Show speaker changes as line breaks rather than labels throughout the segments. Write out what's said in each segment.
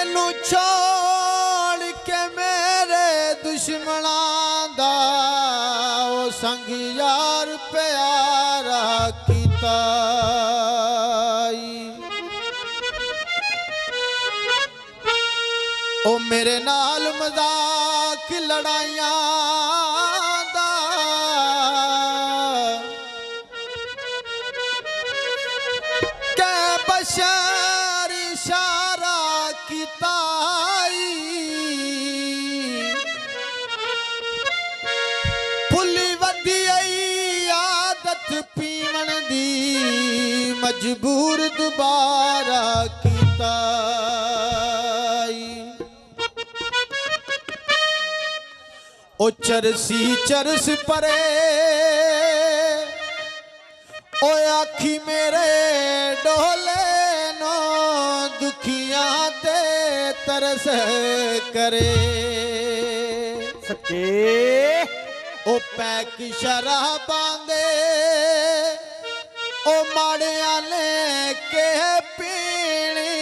मैनू छोड़ के मेरे दुश्मनां दा ओ संग यार प्यारा कीता। ओ मेरे नाल मजाक लड़ाइयां दा कै बशर इशारा कीता। फुली वधी आई आदत पीवन दी मजबूर दोबारा कीता। ओ चरसी चरस परे ओ आखी मेरे डोले नो दुखियां ते तरस करे।
सके
ओ पैक शराबां दे ओ माड़ियां ने के पीनी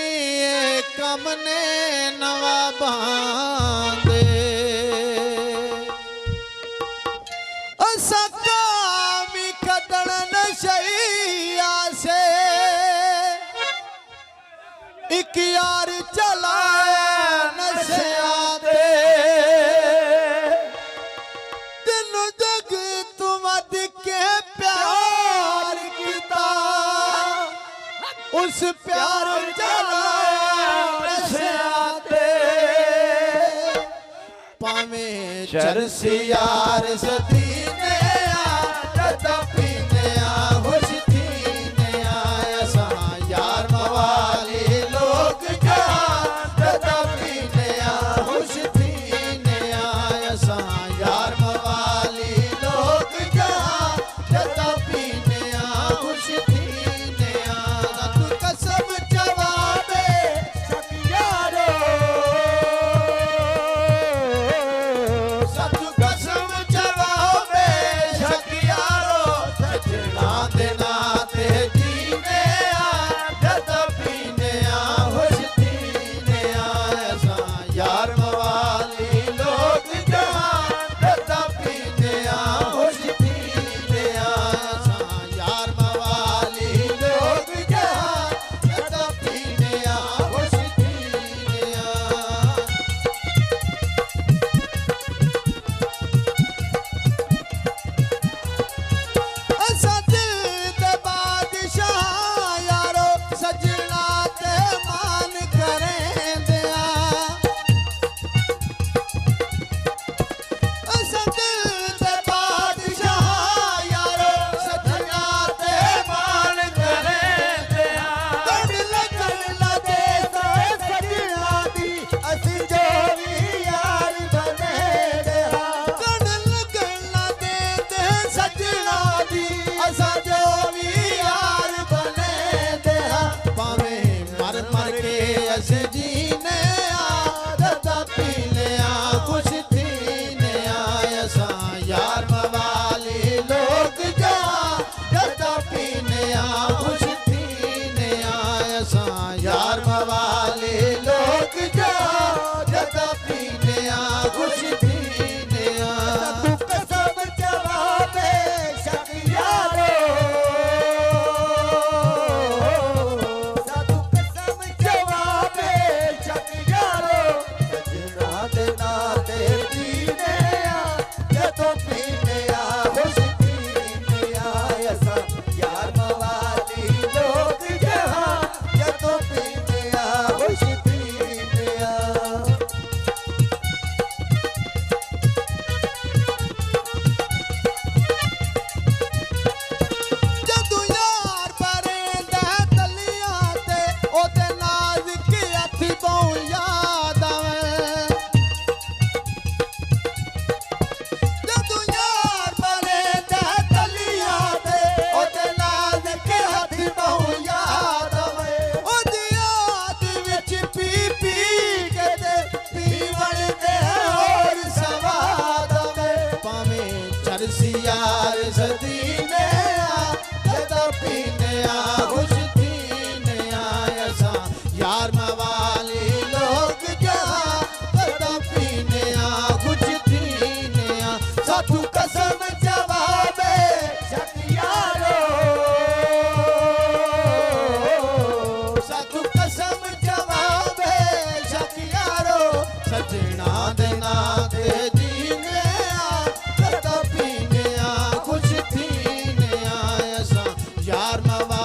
कम ने नवाबां दे। सकामी कदन नशैया से एक यार चलाया नशया दे। दिन जग तुम के प्यार कीता उस प्यार चलाया नशया दे। पावे चरस यार सदी मवा